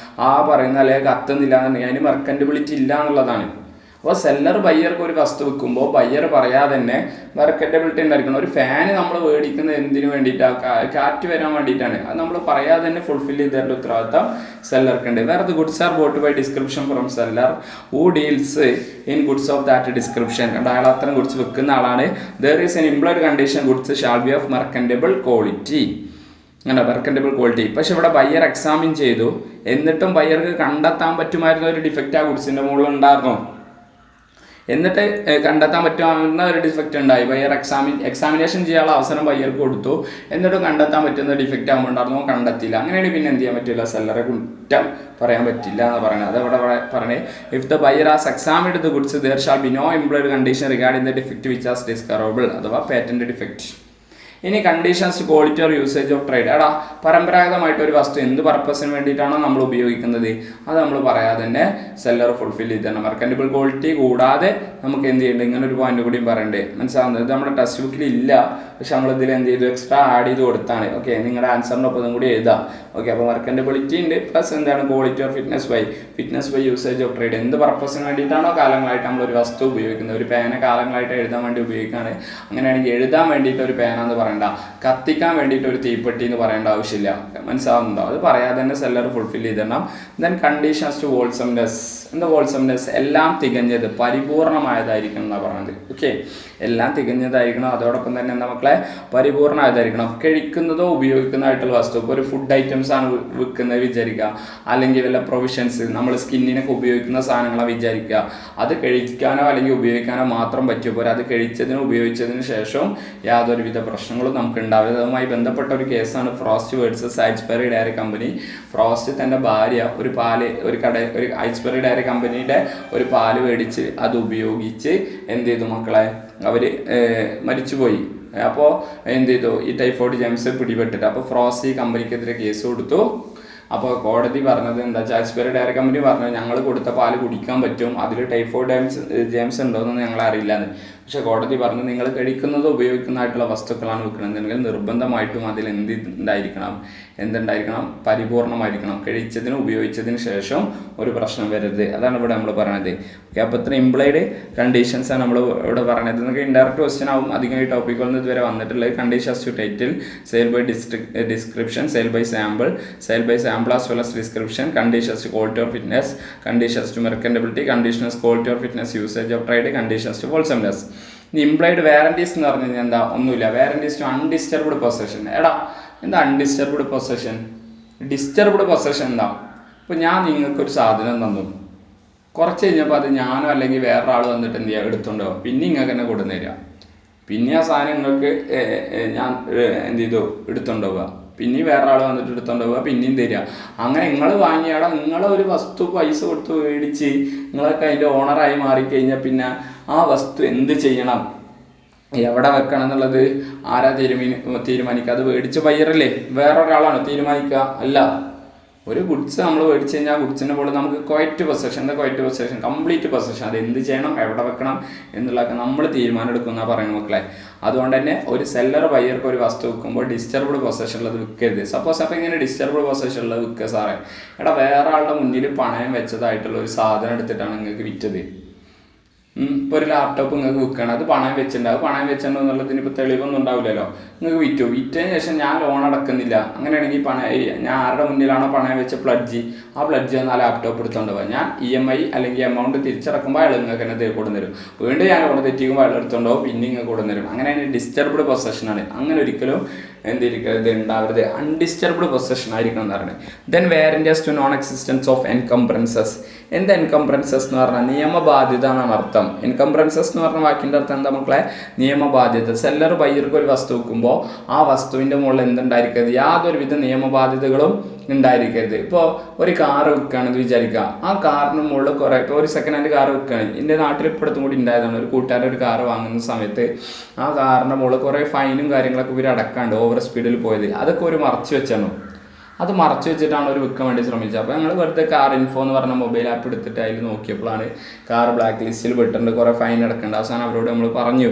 ആ പറയുന്ന അല്ലെങ്കിൽ കത്തുന്നില്ല എന്നുണ്ടെങ്കിൽ അതിന് മെർക്കൻറ്റബിലിറ്റി ഇല്ല എന്നുള്ളതാണ്. അപ്പോൾ സെല്ലർ ബയ്യർക്ക് ഒരു വസ്തു വെക്കുമ്പോൾ ബയ്യർ പറയാതെ തന്നെ മെർക്കൻറ്റബിലിറ്റി ഉണ്ടായിരിക്കണം. ഒരു ഫാന് നമ്മൾ മേടിക്കുന്നത് എന്തിനു വേണ്ടിയിട്ടാണ്? കാറ്റ് വരാൻ വേണ്ടിയിട്ടാണ്. അത് നമ്മൾ പറയാതെ തന്നെ ഫുൾഫിൽ ചെയ്തേണ്ട ഉത്തരവാദിത്തം സെല്ലർക്കുണ്ട്. വേറെ the goods are bought by description from seller who deals in goods of that description. കണ്ട, അയാൾ അത്തരം ഗുഡ്സ് വെക്കുന്ന ആളാണ്. There is an implied condition goods shall be of merchantable quality. അങ്ങനെ മെർക്കൻറ്റബിൾ ക്വാളിറ്റി. പക്ഷെ ഇവിടെ ബയ്യർ എക്സാമിൻ ചെയ്തു, എന്നിട്ടും ബയ്യർക്ക് കണ്ടെത്താൻ പറ്റുമായിരുന്ന ഒരു ഡിഫക്റ്റ് ആ ഗുഡ്സിൻ്റെ മുകളിൽ ഉണ്ടായിരുന്നു. എന്നിട്ട് കണ്ടെത്താൻ പറ്റുന്ന ഒരു ഡിഫക്റ്റ് ഉണ്ടായി. ബയ്യർ എക്സാമിനേഷൻ ചെയ്യാനുള്ള അവസരം ബയ്യർക്ക് കൊടുത്തു, എന്നിട്ടും കണ്ടെത്താൻ പറ്റുന്ന ഡിഫക്റ്റ് ആകുമ്പോൾ ഉണ്ടായിരുന്നു, കണ്ടെത്തിയില്ല. അങ്ങനെയാണെങ്കിൽ പിന്നെ എന്ത് ചെയ്യാൻ പറ്റില്ല, സെല്ലറെ കുറ്റം പറയാൻ പറ്റില്ല എന്ന് പറയുന്നത്. അതവിടെ പറഞ്ഞേ, if the buyer has examined the goods there shall be no implied condition regarding the defect which has discoverable അഥവാ പാറ്റന്റ് ഡിഫക്റ്റ്. ഇനി conditions quality or usage of trade. എടാ, പരമ്പരാഗതമായിട്ട് ഒരു വസ്തു എന്ത് പർപ്പസിന് വേണ്ടിയിട്ടാണോ നമ്മൾ ഉപയോഗിക്കുന്നത് അത് നമ്മൾ പറയാതെ തന്നെ സെല്ലർ ഫുൾഫിൽ ചെയ്തിട്ടുണ്ട്. മെർക്കൻറ്റബിൾ ക്വാളിറ്റി കൂടാതെ നമുക്ക് എന്ത് ചെയ്യേണ്ടത്, ഇങ്ങനെ ഒരു പോയിന്റ് കൂടിയും പറയണ്ടേ, മനസ്സിലാവുന്നത്. ഇത് നമ്മുടെ ടെക്സ്റ്റ് ബുക്കിൽ ഇല്ല, പക്ഷെ നമ്മളിതിൽ എന്ത് ചെയ്തു, എക്സ്ട്രാ ആഡ് ചെയ്ത് കൊടുത്താണ്. ഓക്കെ, നിങ്ങളുടെ ആൻസറിൻ്റെ ഒപ്പം കൂടി എഴുതാം. ഓക്കെ, അപ്പോൾ മെർക്കൻറ്റബിലിറ്റി ഉണ്ട്, പ്ലസ് എന്താണ് quality or fitness by usage of trade. എന്ത് പർപ്പസിന് വേണ്ടിയിട്ടാണോ കാലങ്ങളായിട്ട് നമ്മളൊരു വസ്തു ഉപയോഗിക്കുന്നത്, ഒരു പേന കാലങ്ങളായിട്ട് എഴുതാൻ വേണ്ടി ഉപയോഗിക്കുകയാണ്, അങ്ങനെയാണെങ്കിൽ എഴുതാൻ വേണ്ടിയിട്ട് ഒരു പേന എന്ന് പറയണ്ട, കത്തിക്കാൻ വേണ്ടിയിട്ട് ഒരു തീപ്പെട്ടി എന്ന് പറയേണ്ട ആവശ്യമില്ല. മനസ്സിലാവുന്നുണ്ടോ? അത് പറയാതെ തന്നെ സെല്ലർ ഫുൾഫിൽ ചെയ്തിടണം. Then conditions to wholesomeness. എന്താ ഹോൾസംനെസ്? എല്ലാം തികഞ്ഞത്, പരിപൂർണമായതായിരിക്കണം എന്നാണ് പറഞ്ഞത്. ഓക്കെ, എല്ലാം തികഞ്ഞതായിരിക്കണം, അതോടൊപ്പം തന്നെ എന്താ മക്കളെ, പരിപൂർണമായതായിരിക്കണം. കഴിക്കുന്നതോ ഉപയോഗിക്കുന്നതായിട്ടുള്ള വസ്തു, ഇപ്പോൾ ഒരു ഫുഡ് ഐറ്റംസ് ആണ് വിൽക്കുന്നത് വിചാരിക്കുക, അല്ലെങ്കിൽ വല്ല പ്രൊവിഷൻസ് നമ്മൾ സ്കിന്നിനൊക്കെ ഉപയോഗിക്കുന്ന സാധനങ്ങളാണ് വിചാരിക്കുക, അത് കഴിക്കാനോ അല്ലെങ്കിൽ ഉപയോഗിക്കാനോ മാത്രം പറ്റിയ പോലെ അത് കഴിച്ചതിനും ഉപയോഗിച്ചതിന് ശേഷം യാതൊരുവിധ പ്രശ്നങ്ങളും നമുക്ക് ഉണ്ടാവില്ല. അതുമായി ബന്ധപ്പെട്ട ഒരു കേസാണ് Frost versus Aylesbury dairy company. Frost തൻ്റെ ഭാര്യ ഒരു ഐസ്പെറി ഡയറി കമ്പനിയുടെ ഒരു പാല് മേടിച്ച് അത് ഉപയോഗിച്ച് എന്ത് ചെയ്തു മക്കളെ, അവർ മരിച്ചുപോയി. അപ്പോൾ എന്ത് ചെയ്തു, ഈ ടൈഫോയിഡ് ജെംസ് പിടിപെട്ടിട്ട് അപ്പോൾ ഫ്രോസ്റ്റ് ഈ കമ്പനിക്കെതിരെ കേസ് കൊടുത്തു. അപ്പോൾ കോടതി പറഞ്ഞത് എന്താ വെച്ചാൽ, ഐസ്പെറി ഡയറി കമ്പനി പറഞ്ഞത് ഞങ്ങൾ കൊടുത്ത പാല് കുടിക്കാൻ പറ്റും, അതിൽ ടൈഫോയിഡ് ജെംസ് ഉണ്ടോയെന്ന് ഞങ്ങൾ അറിയില്ലാന്ന്. പക്ഷേ കോടതി പറഞ്ഞു, നിങ്ങൾ കഴിക്കുന്നതോ ഉപയോഗിക്കുന്നതായിട്ടുള്ള വസ്തുക്കളാണ് വിൽക്കണമെന്നുണ്ടെങ്കിൽ നിർബന്ധമായിട്ടും അതിൽ എന്തുണ്ടായിരിക്കണം, പരിപൂർണമായിരിക്കണം. കഴിച്ചതിനും ഉപയോഗിച്ചതിന് ശേഷം ഒരു പ്രശ്നം വരരുത്. അതാണ് ഇവിടെ നമ്മൾ പറയണത്. ഓക്കെ, അപ്പോൾ ഇത്ര ഇംപ്ലൈഡ് കണ്ടീഷൻസാണ് നമ്മൾ ഇവിടെ പറയണത്. നിങ്ങൾക്ക് ഇൻഡയറക്റ്റ് ക്വസ്റ്റ്യൻ ആവും അധികം ഈ ടോപ്പിക്കൊന്നും ഇതുവരെ വന്നിട്ടുള്ളത്. Conditions to title, sale by description, sale by sample as well as description, conditions to quality or fitness, conditions to merchantability, conditions quality or fitness, usage of trade, conditions to wholesomeness. ഇനി implied warranties എന്ന് പറഞ്ഞു കഴിഞ്ഞാൽ എന്താ? ഒന്നുമില്ല. Warranties to undisturbed possession. എടാ, എന്താ undisturbed possession? Disturbed possession എന്താ? ഇപ്പോൾ ഞാൻ നിങ്ങൾക്കൊരു സാധനം തന്നു, കുറച്ച് കഴിഞ്ഞപ്പോൾ അത് ഞാനോ അല്ലെങ്കിൽ വേറൊരാൾ വന്നിട്ട് എന്ത് ചെയ്യുക, എടുത്തുകൊണ്ടോ പിന്നെ നിങ്ങൾക്ക് തന്നെ കൊടുന്നു തരിക, പിന്നെ ആ സാധനം നിങ്ങൾക്ക് ഞാൻ എന്ത് ചെയ്തു എടുത്തുകൊണ്ടുപോവുക, പിന്നെയും വേറെ ആൾ വന്നിട്ട് എടുത്തോണ്ട് പോവുക, പിന്നെയും തരിക. അങ്ങനെ നിങ്ങൾ വാങ്ങിയാടോ നിങ്ങളൊരു വസ്തു പൈസ കൊടുത്ത് മേടിച്ച് നിങ്ങളൊക്കെ അതിൻ്റെ ഓണറായി മാറിക്കഴിഞ്ഞാൽ പിന്നെ ആ വസ്തു എന്ത് ചെയ്യണം, എവിടെ വെക്കണം എന്നുള്ളത് ആരാ തീരുമാനിക്കുക? അത് മേടിച്ച് ബയ്യറല്ലേ, വേറൊരാളാണോ തീരുമാനിക്കുക? അല്ല. ഒരു ഗുഡ്സ് നമ്മൾ മേടിച്ച് കഴിഞ്ഞാൽ ആ ഗുഡ്സിൻ്റെ പോലെ നമുക്ക് ക്വയറ്റ് പൊസഷൻ, എന്താ ക്വയറ്റ് പൊസഷൻ? Complete possession. അത് എന്ത് ചെയ്യണം, എവിടെ വെക്കണം എന്നുള്ളതൊക്കെ നമ്മൾ തീരുമാനം എടുക്കുന്നതാണ് പറയുന്നത് മക്കളെ. അതുകൊണ്ട് തന്നെ ഒരു സെല്ലർ ബയ്യർക്ക് ഒരു വസ്തു വിൽക്കുമ്പോൾ ഡിസ്റ്റർബ്ഡ് പൊസഷൻ ഉള്ളത് വിൽക്കരുത്. സപ്പോസ് അപ്പോൾ ഇങ്ങനെ ഡിസ്റ്റർബ്ഡ് പൊസഷൻ ഉള്ളത് വിൽക്കുക സാറേ, എടാ വേറെ ആളുടെ മുന്നിൽ പണയം വെച്ചതായിട്ടുള്ള ഒരു സാധനം എടുത്തിട്ടാണ് നിങ്ങൾക്ക് വിറ്റത്. ഇപ്പോൾ ഒരു ലാപ്ടോപ്പ് നിങ്ങൾക്ക് വിൽക്കണം, അത് പണയം വെച്ചിട്ടുണ്ടാവും, പണയം വെച്ചിട്ടുണ്ടോ എന്നുള്ളതിന് ഇപ്പോൾ തെളിവൊന്നും ഉണ്ടാവില്ലല്ലോ. നിങ്ങൾക്ക് വിറ്റതിന് ശേഷം ഞാൻ ലോൺ അടക്കുന്നില്ല, അങ്ങനെയാണെങ്കിൽ ഞാൻ ആരുടെ മുന്നിലാണോ പണയം വെച്ച പ്ലഡ്ജ്, ആ പ്ലഡ്ജ് വന്ന് ആ ലാപ്ടോപ്പ് എടുത്തുകൊണ്ട് പോകാം. ഞാൻ EMI അല്ലെങ്കിൽ എമൗണ്ട് തിരിച്ചടക്കുമ്പോൾ അയാൾ നിങ്ങൾക്ക് തന്നെ കൊണ്ടുവരും. വീണ്ടും ഞാൻ ലോൺ തെറ്റിക്കുമ്പോൾ അയാൾ എടുത്തുകൊണ്ട് പോകും, പിന്നെ നിങ്ങൾക്ക് കൊണ്ടുവരും. അങ്ങനെയാണ് ഡിസ്റ്റർബ്ഡ് പൊസഷനാണ്. അങ്ങനെ ഒരിക്കലും എന്തിരിക്കരുത്, ഉണ്ടാവരുത്. അൺഡിസ്റ്റർബ്ഡ് പൊസഷൻ ആയിരിക്കണം എന്ന് പറയുന്നത്. Then warranties to non existence of encumbrances. എന്താ എൻകംബ്രൻസസ് എന്ന് പറഞ്ഞാൽ? നിയമബാധ്യത എന്നാണ് അർത്ഥം. എൻകംബ്രൻസസ് എന്ന് പറഞ്ഞ വാക്കിൻ്റെ അർത്ഥം എന്താ മക്കളെ? നിയമബാധ്യത. സെല്ലർ ബയ്യർക്ക് ഒരു വസ്തു വെക്കുമ്പോൾ ആ വസ്തുവിൻ്റെ മുകളിൽ എന്തുണ്ടായിരിക്കരുത്? യാതൊരുവിധ നിയമബാധ്യതകളും ഉണ്ടായിരിക്കരുത്. ഇപ്പോൾ ഒരു കാറ് വിൽക്കുകയാണെന്ന് വിചാരിക്കുക, ആ കാറിന് മുകളിൽ കുറേ, ഇപ്പോൾ ഒരു സെക്കൻഡ് ഹാൻഡ് കാറ് വിൽക്കുകയാണ്, എൻ്റെ നാട്ടിൽ ഇപ്പോഴത്തും കൂടി ഉണ്ടായതാണ്. ഒരു കൂട്ടുകാരൻ ഒരു കാറ് വാങ്ങുന്ന സമയത്ത് ആ കാറിൻ്റെ മുകളിൽ കുറേ ഫൈനും കാര്യങ്ങളൊക്കെ ഇവർ അടക്കാണ്ട് ഓവർ സ്പീഡിൽ പോയത്, അതൊക്കെ ഒരു മറച്ചു വെച്ചാണ്. അത് മറച്ചു വെച്ചിട്ടാണ് അവർ വിൽക്കാൻ വേണ്ടി ശ്രമിച്ചത്. അപ്പോൾ ഞങ്ങൾ വെറുതെ കാർ ഇൻഫോ എന്ന് പറഞ്ഞ മൊബൈൽ ആപ്പ് എടുത്തിട്ട് അതിൽ നോക്കിയപ്പോഴാണ് കാർ ബ്ലാക്ക് ലിസ്റ്റിൽ പെട്ടിട്ടുണ്ട്, കുറേ ഫൈൻ അടക്കേണ്ട. അവസാനം അവരോട് നമ്മൾ പറഞ്ഞു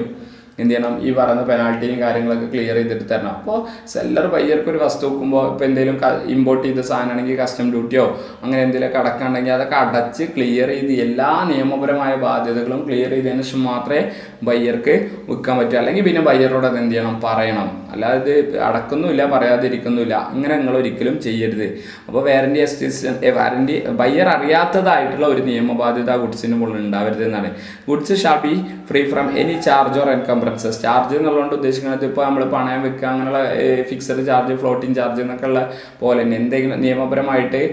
എന്ത് ചെയ്യണം, ഈ പറയുന്ന പെനാൾട്ടിയും കാര്യങ്ങളൊക്കെ ക്ലിയർ ചെയ്തിട്ട് തരണം. അപ്പോൾ സെല്ലർ ബയ്യർക്ക് ഒരു വസ്തു വെക്കുമ്പോൾ ഇപ്പോൾ എന്തെങ്കിലും ഇമ്പോർട്ട് ചെയ്ത സാധനമാണെങ്കിൽ കസ്റ്റം ഡ്യൂട്ടിയോ അങ്ങനെ എന്തെങ്കിലുമൊക്കെ അടക്കമുണ്ടെങ്കിൽ അതൊക്കെ അടച്ച് ക്ലിയർ ചെയ്ത് എല്ലാ നിയമപരമായ ബാധ്യതകളും ക്ലിയർ ചെയ്തതിന് ശേഷം മാത്രമേ ബയ്യർക്ക് വിൽക്കാൻ പറ്റൂ. അല്ലെങ്കിൽ പിന്നെ ബയ്യറോട് അത് എന്ത് ചെയ്യണം, പറയണം. അല്ലാതെ അടക്കുന്നുമില്ല, പറയാതിരിക്കുന്നുമില്ല, അങ്ങനെ നിങ്ങൾ ഒരിക്കലും ചെയ്യരുത്. അപ്പോൾ വാറന്റി ബയ്യർ അറിയാത്തതായിട്ടുള്ള ഒരു നിയമബാധ്യത ഗുഡ്സിന് മുകളിൽ ഉണ്ടാവരുത് എന്നാണ്. Goods shall be free from any charge or encumbrances. Charge എന്നുള്ളതുകൊണ്ട് ഉദ്ദേശിക്കുന്നത് ഇപ്പോൾ നമ്മൾ പണയം വെക്കുക അങ്ങനെയുള്ള ഫിക്സഡ് ചാർജ്, ഫ്ലോട്ടിംഗ് ചാർജ് എന്നൊക്കെ ഉള്ള പോലെ തന്നെ എന്തെങ്കിലും നിയമപരമായിട്ട്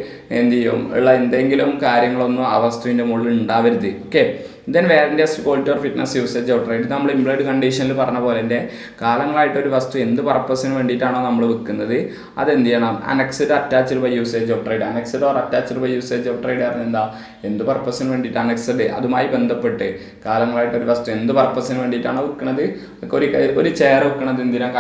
എന്ത് ചെയ്യും ഉള്ള എന്തെങ്കിലും കാര്യങ്ങളൊന്നും ആ വസ്തുവിൻ്റെ മുകളിൽ ഉണ്ടാവരുത്. Okay. Then warranties quality or fitness usage of trade. നമ്മൾ ഇംപ്ലോയിഡ് കണ്ടീഷനിൽ പറഞ്ഞ പോലെ തന്നെ കാലങ്ങളായിട്ട് ഒരു വസ്തു എന്ത് പർപ്പസിന് വേണ്ടിയിട്ടാണോ നമ്മൾ വിൽക്കുന്നത് അതെന്ത് ചെയ്യണം, annexed attached by usage of trade. Annexed or attached by usage of trade പറഞ്ഞാൽ എന്താ, എന്ത് പർപ്പസിന് വേണ്ടിയിട്ട് അനക്സ്ഡ്, അതുമായി ബന്ധപ്പെട്ട് കാലങ്ങളായിട്ട് ഒരു വസ്തു എന്ത് പർപ്പസിന് വേണ്ടിയിട്ടാണോ വിൽക്കുന്നത്. ഒരു ചെയർ വിൽക്കുന്നത് എന്തിനാ,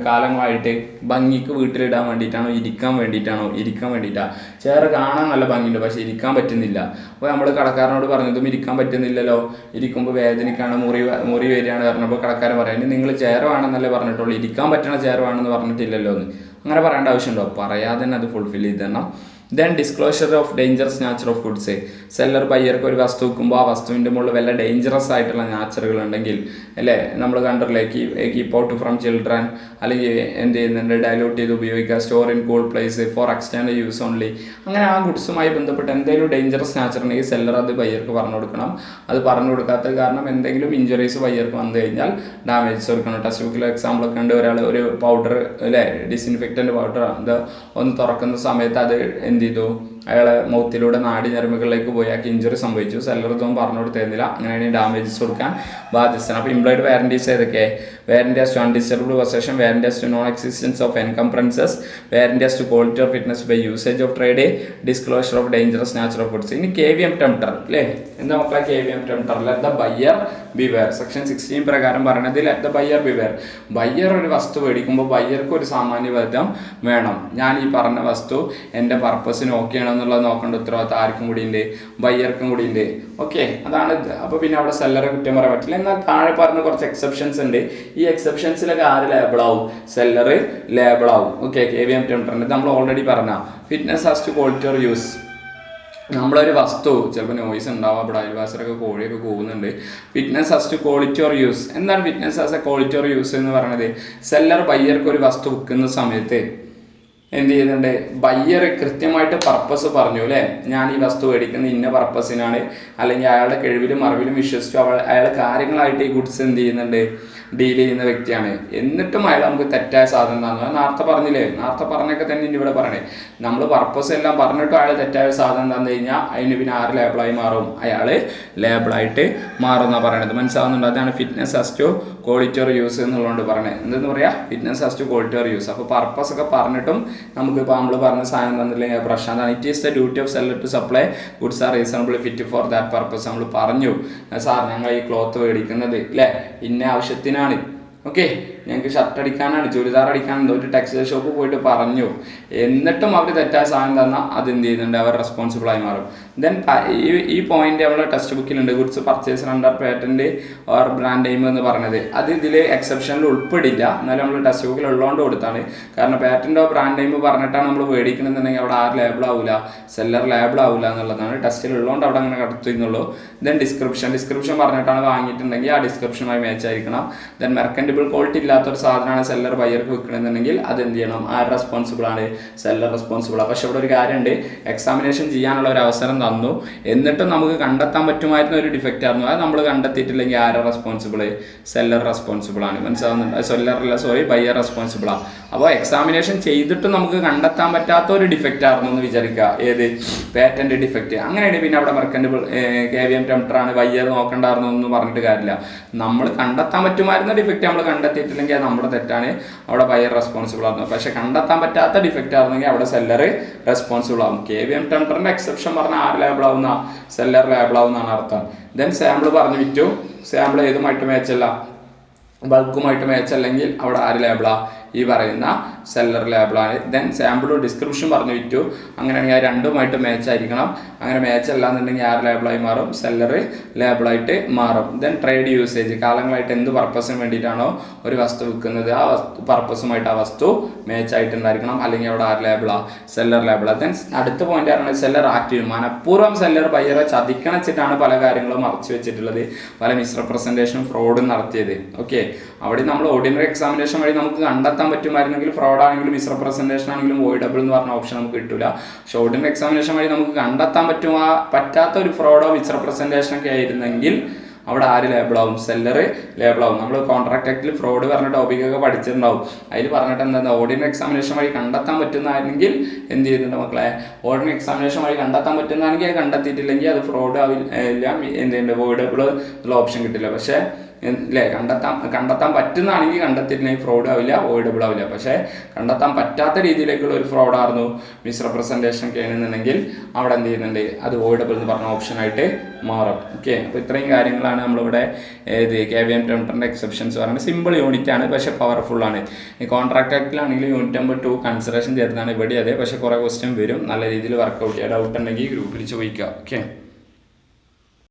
കാലങ്ങളായിട്ട് ഭംഗിക്ക് വീട്ടിലിടാൻ വേണ്ടിയിട്ടാണോ, ഇരിക്കാൻ വേണ്ടിയിട്ടാണോ? ഇരിക്കാൻ വേണ്ടിയിട്ടാണ്. ചെയർ കാണാൻ നല്ല ഭംഗിയുണ്ട്, പക്ഷേ ഇരിക്കാൻ പറ്റുന്നില്ല. അപ്പോൾ നമ്മൾ കടക്കാരനോട് പറഞ്ഞതും ഇരിക്കാൻ പറ്റുന്നില്ലല്ലോ, ഇരിക്കുമ്പോൾ വേദനയ്ക്കാണ്, മുറി വരികയാണ് പറഞ്ഞപ്പോൾ കടക്കാരൻ പറയാം, നിങ്ങൾ ചെയർ വേണമെന്നല്ലേ പറഞ്ഞിട്ടുള്ളൂ, ഇരിക്കാൻ പറ്റണ ചെയർ വേണമെന്ന് പറഞ്ഞിട്ടില്ലല്ലോ എന്ന്. അങ്ങനെ പറയേണ്ട ആവശ്യമുണ്ടോ? പറയാതെ തന്നെ അത് ഫുൾഫിൽ ചെയ്ത് തരണം. Then disclosure of dangerous nature of goods. Seller ബയ്യർക്ക് ഒരു വസ്തു വെക്കുമ്പോൾ ആ വസ്തുവിൻ്റെ മുകളിൽ വല്ല ഡേഞ്ചറസ് ആയിട്ടുള്ള നാച്ചറുകൾ ഉണ്ടെങ്കിൽ അല്ലേ, നമ്മൾ കണ്ടില്ലേ കീപ്പ് ഔട്ട് ഫ്രം ചിൽഡ്രൻ, അല്ലെങ്കിൽ എന്ത് ചെയ്യുന്നുണ്ട് ഡയലൂട്ട് ചെയ്ത് ഉപയോഗിക്കുക, store in cool place for extend use only. അങ്ങനെ ആ ഗുഡ്സുമായി ബന്ധപ്പെട്ട് എന്തെങ്കിലും ഡേഞ്ചറസ് നാച്ചർ ഉണ്ടെങ്കിൽ സെല്ലർ അത് ബയ്യർക്ക് പറഞ്ഞു കൊടുക്കണം. അത് പറഞ്ഞു കൊടുക്കാത്തത് കാരണം എന്തെങ്കിലും ഇഞ്ചുറീസ് ബയ്യർക്ക് വന്നു കഴിഞ്ഞാൽ ഡാമേജസ് കൊടുക്കണം. ടെക്സ്റ്റ് ബുക്കിൽ എക്സാമ്പിൾ ഒക്കെ ഉണ്ട്, ഒരാൾ ഒരു പൗഡർ അല്ലേ ഡിസിൻഫെക്റ്റൻ്റ് പൗഡർ അത് ഒന്ന് തുറക്കുന്ന സമയത്ത് അത് എന്ത് ചെയ്തു, അയാളെ മൗത്തിലൂടെ നാടി ഞരമ്പുകളിലേക്ക് പോയി അയാൾക്ക് ഇഞ്ചുറി സംഭവിച്ചു. സെല്ലർ ഇതൊന്നും പറഞ്ഞു കൊടുത്തിരുന്നില്ല, അങ്ങനെയാണ് ഡാമേജസ് കൊടുക്കാൻ ബാധ്യസ്ഥനാണ്. അപ്പോൾ ഇംപ്ലോയിഡ് വാറന്റീസ് ഏതൊക്കെ? Warranty as to undisturbed possession, warranty as to non existence of encumbrances, warranty as to quality of fitness by usage of trade, disclosure of dangerous nature of goods. ഇനി KVM emptor അല്ലേ, എന്താ മക്കളെ KVM emptor? Let the buyer beware. Section 16 പ്രകാരം പറയണത് let the buyer beware. Buyer ഒരു വസ്തു മേടിക്കുമ്പോൾ ബയ്യർക്ക് ഒരു സാമാന്യബോധം വേണം. ഞാൻ ഈ പറഞ്ഞ വസ്തു എൻ്റെ പർപ്പസിന് ഓക്കെ ആണെന്നുള്ളത് നോക്കേണ്ട ഉത്തരവാദിത്തം ആർക്കും കൂടി ഉണ്ട്? ബയ്യർക്കും കൂടി ഉണ്ട്. ഓക്കെ, അതാണ്. അപ്പോൾ പിന്നെ അവിടെ സെല്ലറെ കുറ്റം പറയാൻ പറ്റില്ല. എന്നാൽ താഴെ പറഞ്ഞ കുറച്ച് എക്സെപ്ഷൻസ് ഉണ്ട്. ഈ എക്സെപ്ഷൻസിലൊക്കെ ആര് ലേബിൾ ആവും? സെല്ലർ ലേബിൾ ആവും. ഓക്കെ, KVM ടെംപ്റ്ററിൻ്റെ നമ്മൾ ഓൾറെഡി പറഞ്ഞ fitness as to quality or use. നമ്മളൊരു വസ്തു, ചിലപ്പോൾ നോയ്സ് ഉണ്ടാവും, അവിടെ അയൽവാസികളൊക്കെ കോഴിയൊക്കെ പോകുന്നുണ്ട്. Fitness as to quality or use. എന്താണ് fitness as a quality or use എന്ന് പറയുന്നത്? സെല്ലർ ബയ്യർക്ക് ഒരു വസ്തു വിൽക്കുന്ന സമയത്ത് എന്ത് ചെയ്യുന്നുണ്ട്? ബയ്യർ കൃത്യമായിട്ട് പർപ്പസ് പറഞ്ഞു അല്ലേ, ഞാൻ ഈ വസ്തു മേടിക്കുന്ന ഇന്ന പർപ്പസിനാണ്, അല്ലെങ്കിൽ അയാളുടെ കഴിവിലും അറിവിലും വിശ്വസിച്ചു അയാൾ കാര്യങ്ങളായിട്ട് ഈ ഗുഡ്സ് എന്ത് ചെയ്യുന്നുണ്ട്, ഡീൽ ചെയ്യുന്ന വ്യക്തിയാണ്. എന്നിട്ടും അയാൾ നമുക്ക് തെറ്റായ സാധനം തന്നു. നേരത്തെ പറഞ്ഞില്ലേ, നേരത്തെ പറഞ്ഞൊക്കെ തന്നെ ഇനി ഇവിടെ പറയണേ. നമ്മൾ പർപ്പസ് എല്ലാം പറഞ്ഞിട്ടും അയാൾ തെറ്റായ സാധനം തന്നു കഴിഞ്ഞാൽ അതിന് പിന്നെ ആര് ലേബിളായി മാറും? അയാൾ ലേബിളായിട്ട് മാറും എന്നാണ് പറയണത്. മനസ്സിലാവുന്നുണ്ട്? അതാണ് fitness as to quality or use എന്നുള്ളതുകൊണ്ട് പറയണത്. എന്തെന്ന് പറയാ? Fitness as to quality or use. അപ്പോൾ പർപ്പസ് ഒക്കെ പറഞ്ഞിട്ടും നമുക്കിപ്പോൾ നമ്മൾ പറഞ്ഞ സാധനം തന്നില്ലെങ്കിൽ പ്രശ്നമാണ്. It is the duty of seller to supply goods are reasonable fit for that purpose. നമ്മൾ പറഞ്ഞു, സാർ ഞങ്ങൾ ഈ ക്ലോത്ത് മേടിക്കുന്നത് അല്ലേ ഇന്ന ആവശ്യത്തിനാണ്, ഓക്കെ, ഞങ്ങൾക്ക് ഷർട്ട് അടിക്കാനാണ്, ചുരിദാർ അടിക്കാനാണ്, ഒരു ടെക്സ്റ്റൈൽ ഷോപ്പ് പോയിട്ട് പറഞ്ഞു, എന്നിട്ടും അവർ തെറ്റായ സാധനം തന്നാൽ അത് എന്ത് ചെയ്യുന്നുണ്ട്? അവർ റെസ്പോൺസിബിളായി മാറും. ദെൻ ഈ പോയിന്റ് നമ്മളെ ടെക്സ്റ്റ് ബുക്കിലുണ്ട്, goods purchase under patent or brand name എന്ന് പറഞ്ഞത്. അത് ഇതിൽ എക്സെപ്ഷനിൽ ഉൾപ്പെടില്ല, എന്നാലും നമ്മൾ ടെക്സ്റ്റ് ബുക്കിൽ ഉള്ളതുകൊണ്ട് കൊടുത്താണ്. കാരണം പേറ്റന്റ് ഓർ ബ്രാൻഡ് നെയിം പറഞ്ഞിട്ടാണ് നമ്മൾ മേടിക്കണമെന്നുണ്ടെങ്കിൽ അവിടെ ആര് ലേബിൾ ആവില്ല? സെല്ലർ ലേബിൾ ആവില്ല എന്നുള്ളതാണ്. ടെസ്റ്റിൽ ഉള്ളതുകൊണ്ട് അവിടെ അങ്ങനെ കടത്തുന്നുള്ളൂ. ദെൻ ഡിസ്ക്രിപ്ഷൻ പറഞ്ഞിട്ടാണ് വാങ്ങിയിട്ടുണ്ടെങ്കിൽ ആ ഡിസ്ക്രിപ്ഷനുമായി മാച്ച് ആയിരിക്കണം. ദെൻ മെർക്കൻറ്റബിൾ ക്വാളിറ്റി ഇല്ലാത്തൊരു സാധനമാണ് സെല്ലർ ബയ്യർക്ക് വിൽക്കണമെന്നുണ്ടെങ്കിൽ അത് എന്ത് ചെയ്യണം? ആര് റെസ്പോൺസിബിൾ ആണ്? സെല്ലർ റെസ്പോൺസിബിൾ ആണ്. പക്ഷെ ഇവിടെ ഒരു കാര്യമുണ്ട്, എക്സാമിനേഷൻ ചെയ്യാനുള്ള ഒരു അവസരം തന്നു, എന്നിട്ടും നമുക്ക് കണ്ടെത്താൻ പറ്റുമായിരുന്ന ഒരു ഡിഫക്റ്റ് ആയിരുന്നു. അത് നമ്മൾ കണ്ടെത്തിയിട്ടില്ലെങ്കിൽ ആരാ റെസ്പോൺസിബിൾ? സെല്ലർ റെസ്പോൺസിബിൾ ആണ്. മനസ്സിലാവുന്നുണ്ട്? ബയ്യർ റെസ്പോൺസിബിൾ ആണ്. അപ്പോൾ എക്സാമിനേഷൻ ചെയ്തിട്ടും നമുക്ക് കണ്ടെത്താൻ പറ്റാത്ത ഒരു ഡിഫക്റ്റ് ആയിരുന്നു എന്ന് വിചാരിക്കുക. ഏത്? Patent defect. അങ്ങനെയാണ് പിന്നെ അവിടെ മെർക്കൻറ്റബിൾ KVM ടെംപ്റ്റർ ആണ്, ബയ്യർ നോക്കണ്ടായിരുന്നു എന്ന് പറഞ്ഞിട്ട് കാര്യമില്ല. നമ്മൾ കണ്ടെത്താൻ പറ്റുമായിരുന്ന ഡിഫക്റ്റ് നമ്മൾ കണ്ടെത്തിയിട്ടില്ലെങ്കിൽ അത് നമ്മുടെ തെറ്റാണ്, അവിടെ ബയ്യർ റെസ്പോൺസിബിൾ ആയിരുന്നു. പക്ഷെ കണ്ടെത്താൻ പറ്റാത്ത ഡിഫക്റ്റ് ആയിരുന്നെങ്കിൽ അവിടെ സെല്ലർ റെസ്പോൺസിബിൾ ആവും. KVM ടെംപ്റ്ററിന്റെ എക്സെപ്ഷൻ പറഞ്ഞാൽ ആര് ലേബിൾ ആവുന്ന? സെല്ലർ ലേബിൾ ആവുന്നതാണ് അർത്ഥം. ദെൻ സാമ്പിൾ പറഞ്ഞു വിറ്റു. സാമ്പിൾ ഏതുമായിട്ട് മാച്ചല്ല? ബൾക്കുമായിട്ട് മാച്ചല്ലെങ്കിൽ അവിടെ ആര് ലേബിളാ? ഈ പറയുന്ന സെല്ലർ ലേബിളാണ്. ദെൻ സാമ്പിളും ഡിസ്ക്രിപ്ഷൻ പറഞ്ഞു വിറ്റു. അങ്ങനെയാണെങ്കിൽ ആ രണ്ടുമായിട്ട് മാച്ച് ആയിരിക്കണം. അങ്ങനെ മാച്ച് അല്ല എന്നുണ്ടെങ്കിൽ ആര് ലേബിളായി മാറും? സെല്ലർ ലേബിളായിട്ട് മാറും. ദെൻ ട്രേഡ് യൂസേജ്, കാലങ്ങളായിട്ട് എന്ത് പർപ്പസിന് വേണ്ടിയിട്ടാണോ ഒരു വസ്തു വിൽക്കുന്നത് ആ പർപ്പസുമായിട്ട് ആ വസ്തു മാച്ച് ആയിട്ടുണ്ടായിരിക്കണം, അല്ലെങ്കിൽ അവിടെ ആര് ലേബിളാ? സെല്ലർ ലേബിളാ. ദെൻ അടുത്ത പോയിന്റ് ആണ് സെല്ലർ ആക്റ്റീവ്. മനഃപൂർവ്വം സെല്ലർ ബയ്യറെ ചതിക്കണച്ചിട്ടാണ് പല കാര്യങ്ങളും മറച്ചു വെച്ചിട്ടുള്ളത്, പല മിസ്റെപ്രസെന്റേഷനും ഫ്രോഡും നടത്തിയത്. ഓക്കെ, അവിടെ നമ്മൾ ഓർഡിനറി എക്സാമിനേഷൻ വഴി നമുക്ക് കണ്ടെത്താൻ പറ്റുമായിരുന്നെങ്കിൽ ഫ്രോഡ് ആണെങ്കിലും മിസ്റെപ്രസെന്റേഷൻ ആണെങ്കിലും വോയിഡബിൾ എന്ന് പറഞ്ഞ ഓപ്ഷൻ നമുക്ക് കിട്ടില്ല. പക്ഷെ ഓർഡിനറി എക്സാമിനേഷൻ വഴി നമുക്ക് കണ്ടെത്താൻ പറ്റാത്ത ഒരു ഫ്രോഡോ മിസ്റെപ്രസെന്റേഷൻ ഒക്കെ ആയിരുന്നെങ്കിൽ അവിടെ ആര് ലേബിളാവും? സെല്ലർ ലേബിളാവും. നമ്മൾ കോൺട്രാക്ട് ആക്ടിൽ ഫ്രോഡ് പറഞ്ഞ ടോപ്പിക്കൊക്കെ പഠിച്ചിട്ടുണ്ടാവും. അതിൽ പറഞ്ഞിട്ട് എന്താ? ഓർഡിനറി എക്സാമിനേഷൻ വഴി കണ്ടെത്താൻ പറ്റുന്നതാണെങ്കിൽ എന്ത് ചെയ്യുന്നുണ്ട് മക്കളെ? ഓർഡിനറി എക്സാമിനേഷൻ വഴി കണ്ടെത്താൻ പറ്റുന്നതാണെങ്കിൽ അത് കണ്ടെത്തിയിട്ടില്ലെങ്കിൽ അത് ഫ്രോഡ് ആവില്ല, എന്തുണ്ട്? വോയിഡബിൾ എന്നുള്ള ഓപ്ഷൻ കിട്ടില്ല. പക്ഷേ അല്ലേ, കണ്ടെത്താൻ പറ്റുന്നതാണെങ്കിൽ കണ്ടെത്തിയിട്ടില്ലെങ്കിൽ ഫ്രോഡ് ആവില്ല, വോയിഡബിൾ ആവില്ല. പക്ഷേ കണ്ടെത്താൻ പറ്റാത്ത രീതിയിലേക്കുള്ള ഒരു ഫ്രോഡായിരുന്നു, മിസ്റെപ്രസെന്റേഷൻ ഒക്കെ ആണെന്നുണ്ടെങ്കിൽ അവിടെ എന്ത് ചെയ്യുന്നുണ്ട്? അത് വോയിഡബിൾ എന്ന് പറഞ്ഞ ഓപ്ഷനായിട്ട് മാറും. ഓക്കെ, അപ്പോൾ ഇത്രയും കാര്യങ്ങളാണ് നമ്മളിവിടെ KVM ടെംപ്റ്ററിൻ്റെ എക്സെപ്ഷൻസ് പറയുന്നത്. സിമ്പിൾ യൂണിറ്റ് ആണ്, പക്ഷേ പവർഫുൾ ആണ്. ഈ കോൺട്രാക്ട് ആക്ടിലാണെങ്കിൽ യൂണിറ്റ് നമ്പർ 2 കൺസിഡറേഷൻ ചേർന്നാണ് ഇവിടെ അതെ. പക്ഷേ കുറേ ക്വസ്റ്റ്യൻ വരും. നല്ല രീതിയിൽ വർക്കൗട്ട് ചെയ്യുക. ഡൗട്ട് ഉണ്ടെങ്കിൽ ഗ്രൂപ്പിൽ ചോദിക്കുക. ഓക്കെ.